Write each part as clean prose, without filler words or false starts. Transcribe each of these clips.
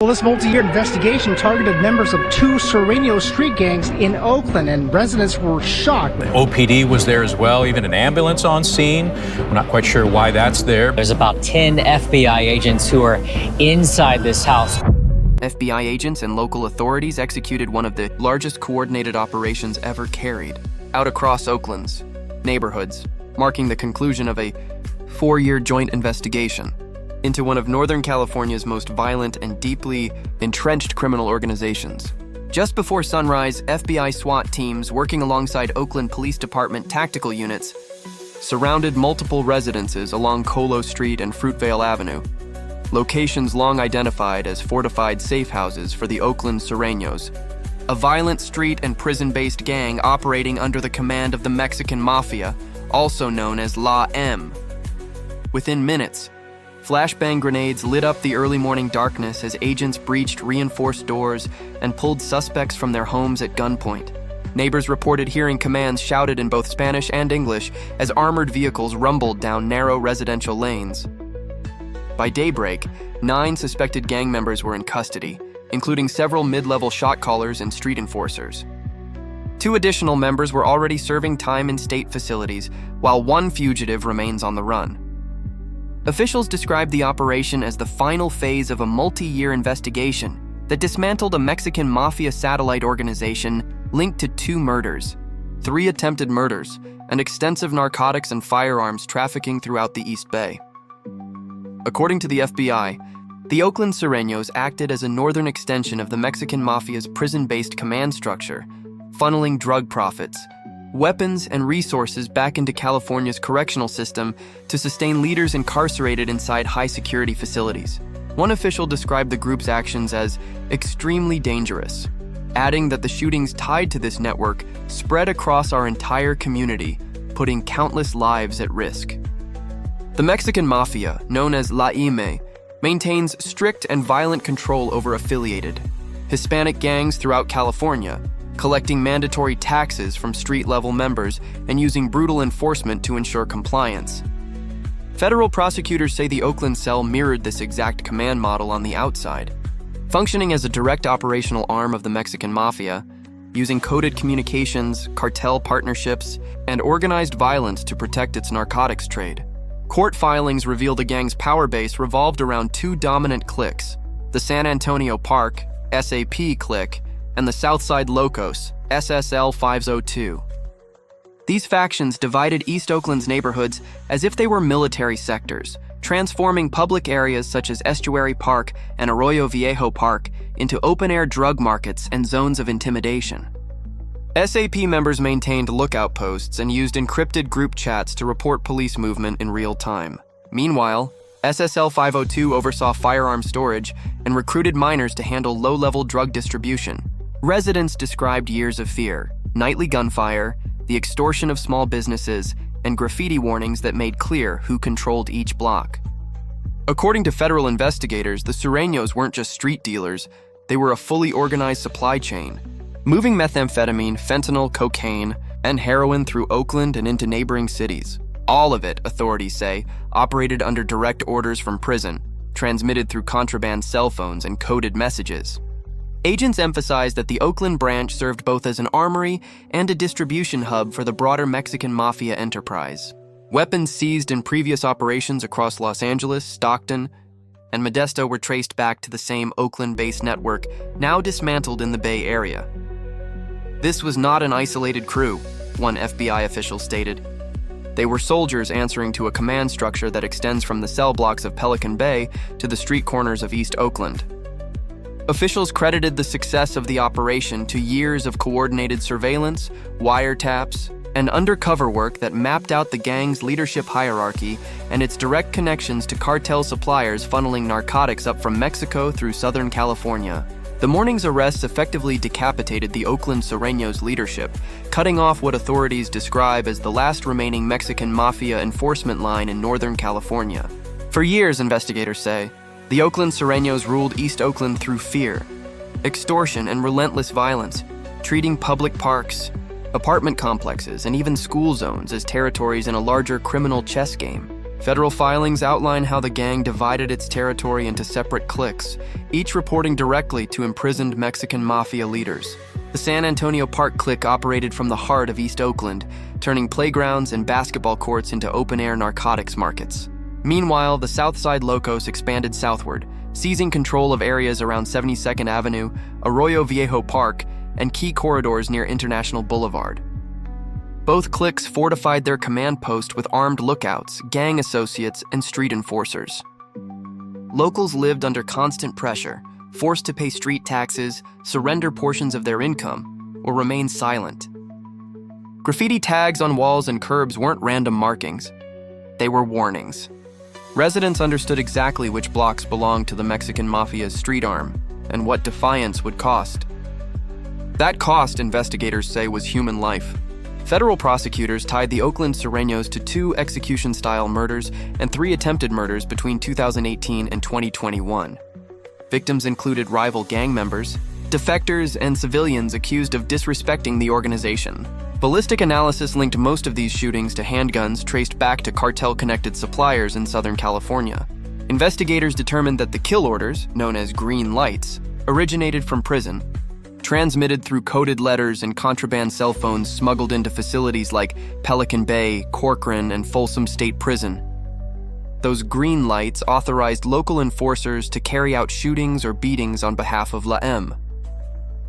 Well, this multi-year investigation targeted members of two Sureños street gangs in Oakland, and residents were shocked. OPD was there as well, even an ambulance on scene. We're not quite sure why that's there. There's about 10 FBI agents who are inside this house. FBI agents and local authorities executed one of the largest coordinated operations ever carried out across Oakland's neighborhoods, marking the conclusion of a 4-year joint investigation into one of Northern California's most violent and deeply entrenched criminal organizations. Just before sunrise, FBI SWAT teams working alongside Oakland Police Department tactical units surrounded multiple residences along Colo Street and Fruitvale Avenue, locations long identified as fortified safe houses for the Oakland Sureños, a violent street and prison-based gang operating under the command of the Mexican Mafia, also known as La M. Within minutes, flashbang grenades lit up the early morning darkness as agents breached reinforced doors and pulled suspects from their homes at gunpoint. Neighbors reported hearing commands shouted in both Spanish and English as armored vehicles rumbled down narrow residential lanes. By daybreak, 9 suspected gang members were in custody, including several mid-level shot callers and street enforcers. 2 additional members were already serving time in state facilities, while 1 fugitive remains on the run. Officials described the operation as the final phase of a multi-year investigation that dismantled a Mexican Mafia satellite organization linked to 2 murders, 3 attempted murders, and extensive narcotics and firearms trafficking throughout the East Bay. According to the FBI, the Oakland Sureños acted as a northern extension of the Mexican Mafia's prison-based command structure, funneling drug profits, weapons, and resources back into California's correctional system to sustain leaders incarcerated inside high-security facilities. One official described the group's actions as extremely dangerous, adding that the shootings tied to this network spread across our entire community, putting countless lives at risk. The Mexican Mafia, known as La M, maintains strict and violent control over affiliated Hispanic gangs throughout California, collecting mandatory taxes from street-level members and using brutal enforcement to ensure compliance. Federal prosecutors say the Oakland cell mirrored this exact command model on the outside, functioning as a direct operational arm of the Mexican Mafia, using coded communications, cartel partnerships, and organized violence to protect its narcotics trade. Court filings reveal the gang's power base revolved around 2 dominant cliques, the San Antonio Park, SAP clique, and the Southside Locos, SSL 502. These factions divided East Oakland's neighborhoods as if they were military sectors, transforming public areas such as Estuary Park and Arroyo Viejo Park into open-air drug markets and zones of intimidation. SAP members maintained lookout posts and used encrypted group chats to report police movement in real time. Meanwhile, SSL 502 oversaw firearm storage and recruited minors to handle low-level drug distribution. Residents described years of fear, nightly gunfire, the extortion of small businesses, and graffiti warnings that made clear who controlled each block. According to federal investigators, the Sureños weren't just street dealers, they were a fully organized supply chain, moving methamphetamine, fentanyl, cocaine, and heroin through Oakland and into neighboring cities. All of it, authorities say, operated under direct orders from prison, transmitted through contraband cell phones and coded messages. Agents emphasized that the Oakland branch served both as an armory and a distribution hub for the broader Mexican Mafia enterprise. Weapons seized in previous operations across Los Angeles, Stockton, and Modesto were traced back to the same Oakland-based network, now dismantled in the Bay Area. This was not an isolated crew, one FBI official stated. They were soldiers answering to a command structure that extends from the cell blocks of Pelican Bay to the street corners of East Oakland. Officials credited the success of the operation to years of coordinated surveillance, wiretaps, and undercover work that mapped out the gang's leadership hierarchy and its direct connections to cartel suppliers funneling narcotics up from Mexico through Southern California. The morning's arrests effectively decapitated the Oakland Sureños leadership, cutting off what authorities describe as the last remaining Mexican Mafia enforcement line in Northern California. For years, investigators say, the Oakland Sureños ruled East Oakland through fear, extortion, and relentless violence, treating public parks, apartment complexes, and even school zones as territories in a larger criminal chess game. Federal filings outline how the gang divided its territory into separate cliques, each reporting directly to imprisoned Mexican Mafia leaders. The San Antonio Park clique operated from the heart of East Oakland, turning playgrounds and basketball courts into open-air narcotics markets. Meanwhile, the Southside Locos expanded southward, seizing control of areas around 72nd Avenue, Arroyo Viejo Park, and key corridors near International Boulevard. Both cliques fortified their command post with armed lookouts, gang associates, and street enforcers. Locals lived under constant pressure, forced to pay street taxes, surrender portions of their income, or remain silent. Graffiti tags on walls and curbs weren't random markings. They were warnings. Residents understood exactly which blocks belonged to the Mexican Mafia's street arm and what defiance would cost. That cost, investigators say, was human life. Federal prosecutors tied the Oakland Sureños to 2 execution-style murders and 3 attempted murders between 2018 and 2021. Victims included rival gang members, defectors, and civilians accused of disrespecting the organization. Ballistic analysis linked most of these shootings to handguns traced back to cartel-connected suppliers in Southern California. Investigators determined that the kill orders, known as green lights, originated from prison, transmitted through coded letters and contraband cell phones smuggled into facilities like Pelican Bay, Corcoran, and Folsom State Prison. Those green lights authorized local enforcers to carry out shootings or beatings on behalf of La M.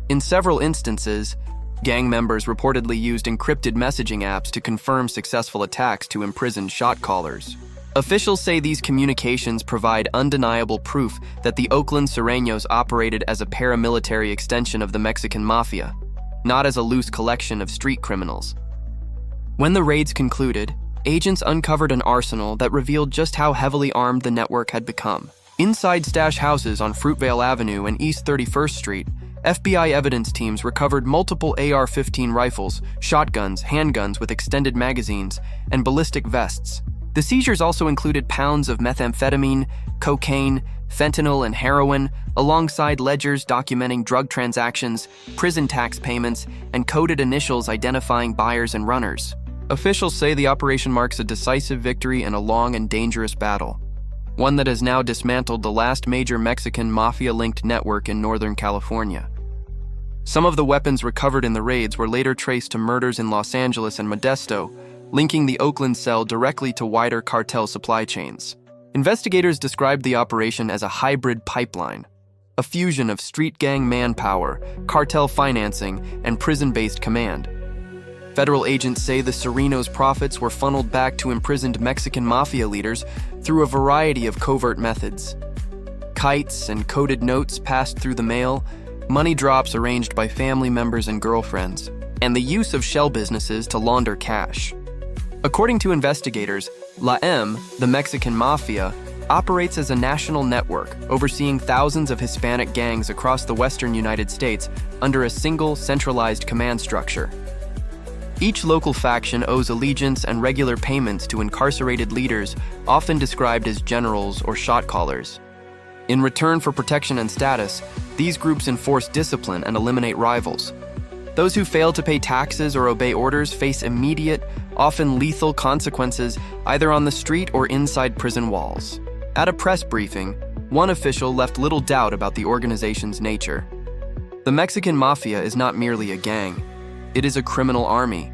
In several instances, gang members reportedly used encrypted messaging apps to confirm successful attacks to imprisoned shot callers. Officials say these communications provide undeniable proof that the Oakland Sureños operated as a paramilitary extension of the Mexican Mafia, not as a loose collection of street criminals. When the raids concluded, agents uncovered an arsenal that revealed just how heavily armed the network had become. Inside stash houses on Fruitvale Avenue and East 31st Street, FBI evidence teams recovered multiple AR-15 rifles, shotguns, handguns with extended magazines, and ballistic vests. The seizures also included pounds of methamphetamine, cocaine, fentanyl, and heroin, alongside ledgers documenting drug transactions, prison tax payments, and coded initials identifying buyers and runners. Officials say the operation marks a decisive victory in a long and dangerous battle, one that has now dismantled the last major Mexican Mafia-linked network in Northern California. Some of the weapons recovered in the raids were later traced to murders in Los Angeles and Modesto, linking the Oakland cell directly to wider cartel supply chains. Investigators described the operation as a hybrid pipeline, a fusion of street gang manpower, cartel financing, and prison-based command. Federal agents say the Sureños' profits were funneled back to imprisoned Mexican Mafia leaders through a variety of covert methods. Kites and coded notes passed through the mail, money drops arranged by family members and girlfriends, and the use of shell businesses to launder cash. According to investigators, La M, the Mexican Mafia, operates as a national network overseeing thousands of Hispanic gangs across the western United States under a single, centralized command structure. Each local faction owes allegiance and regular payments to incarcerated leaders, often described as generals or shot callers. In return for protection and status, these groups enforce discipline and eliminate rivals. Those who fail to pay taxes or obey orders face immediate, often lethal consequences either on the street or inside prison walls. At a press briefing, one official left little doubt about the organization's nature. The Mexican Mafia is not merely a gang, it is a criminal army.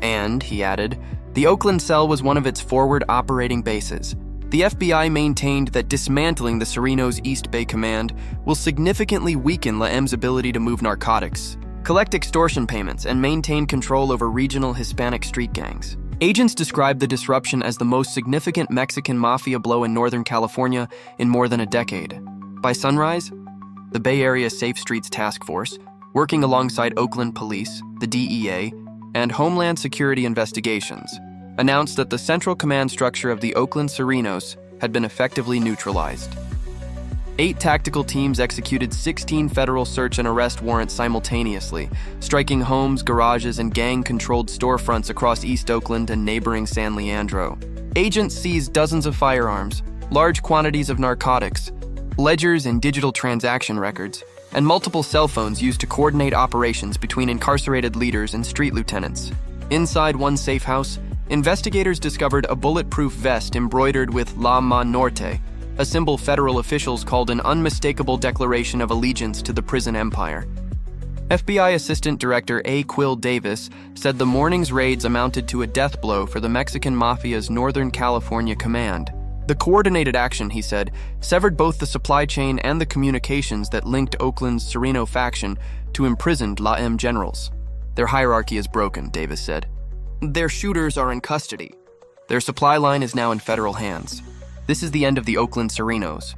And, he added, the Oakland cell was one of its forward operating bases. The FBI maintained that dismantling the Sureños' East Bay command will significantly weaken La M's ability to move narcotics, collect extortion payments, and maintain control over regional Hispanic street gangs. Agents described the disruption as the most significant Mexican Mafia blow in Northern California in more than a decade. By sunrise, the Bay Area Safe Streets Task Force, working alongside Oakland Police, the DEA, and Homeland Security Investigations, announced that the central command structure of the Oakland Sureños had been effectively neutralized. 8 tactical teams executed 16 federal search and arrest warrants simultaneously, striking homes, garages, and gang-controlled storefronts across East Oakland and neighboring San Leandro. Agents seized dozens of firearms, large quantities of narcotics, ledgers and digital transaction records, and multiple cell phones used to coordinate operations between incarcerated leaders and street lieutenants. Inside one safe house, investigators discovered a bulletproof vest embroidered with La Ma Norte, a symbol federal officials called an unmistakable declaration of allegiance to the prison empire. FBI Assistant Director A. Quill Davis said the morning's raids amounted to a death blow for the Mexican Mafia's Northern California command. The coordinated action, he said, severed both the supply chain and the communications that linked Oakland's Sureño faction to imprisoned La M generals. Their hierarchy is broken, Davis said. Their shooters are in custody. Their supply line is now in federal hands. This is the end of the Oakland Sureños.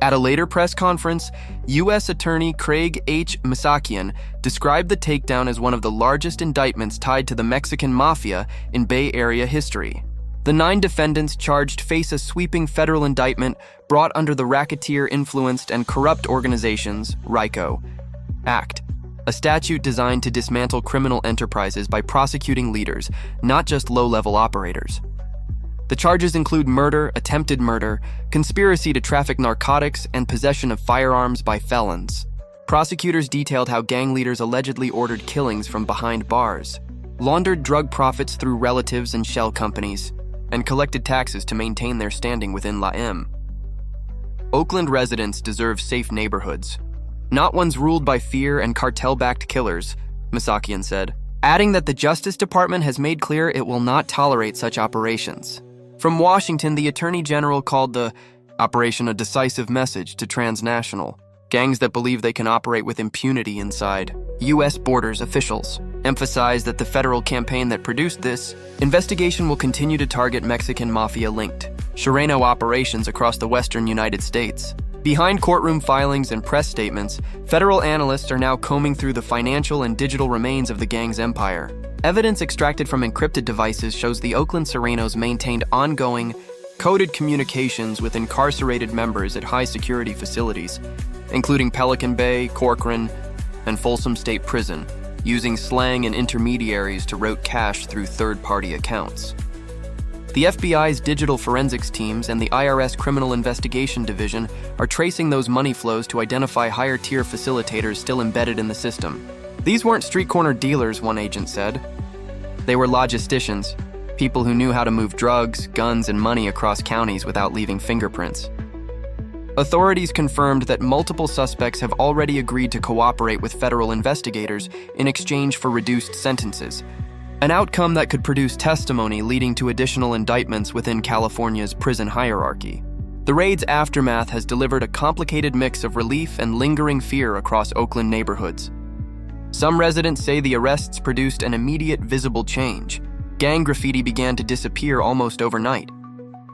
At a later press conference, U.S. Attorney Craig H. Masakian described the takedown as one of the largest indictments tied to the Mexican Mafia in Bay Area history. The 9 defendants charged face a sweeping federal indictment brought under the Racketeer-Influenced and Corrupt Organizations (RICO) Act, a statute designed to dismantle criminal enterprises by prosecuting leaders, not just low-level operators. The charges include murder, attempted murder, conspiracy to traffic narcotics, and possession of firearms by felons. Prosecutors detailed how gang leaders allegedly ordered killings from behind bars, laundered drug profits through relatives and shell companies, and collected taxes to maintain their standing within La M. Oakland residents deserve safe neighborhoods, not ones ruled by fear and cartel-backed killers, Masakian said, adding that the Justice Department has made clear it will not tolerate such operations. From Washington, the Attorney General called the operation a decisive message to transnational gangs that believe they can operate with impunity inside U.S. borders. Officials emphasized that the federal campaign that produced this investigation will continue to target Mexican Mafia-linked Sureño operations across the western United States. Behind courtroom filings and press statements, federal analysts are now combing through the financial and digital remains of the gang's empire. Evidence extracted from encrypted devices shows the Oakland Sureños maintained ongoing, coded communications with incarcerated members at high-security facilities, including Pelican Bay, Corcoran, and Folsom State Prison, using slang and intermediaries to route cash through third-party accounts. The FBI's digital forensics teams and the IRS Criminal Investigation Division are tracing those money flows to identify higher-tier facilitators still embedded in the system. These weren't street-corner dealers, one agent said. They were logisticians, people who knew how to move drugs, guns, and money across counties without leaving fingerprints. Authorities confirmed that multiple suspects have already agreed to cooperate with federal investigators in exchange for reduced sentences, an outcome that could produce testimony leading to additional indictments within California's prison hierarchy. The raid's aftermath has delivered a complicated mix of relief and lingering fear across Oakland neighborhoods. Some residents say the arrests produced an immediate visible change. Gang graffiti began to disappear almost overnight.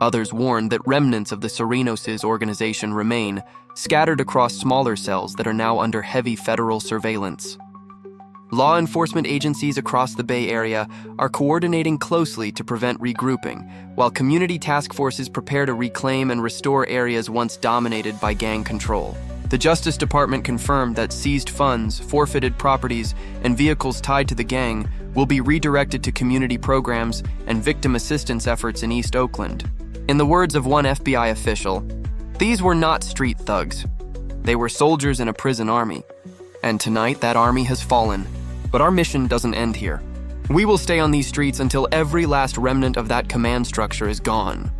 Others warned that remnants of the Sureños' organization remain, scattered across smaller cells that are now under heavy federal surveillance. Law enforcement agencies across the Bay Area are coordinating closely to prevent regrouping, while community task forces prepare to reclaim and restore areas once dominated by gang control. The Justice Department confirmed that seized funds, forfeited properties, and vehicles tied to the gang will be redirected to community programs and victim assistance efforts in East Oakland. In the words of one FBI official, "These were not street thugs. They were soldiers in a prison army. And tonight that army has fallen. But our mission doesn't end here. We will stay on these streets until every last remnant of that command structure is gone."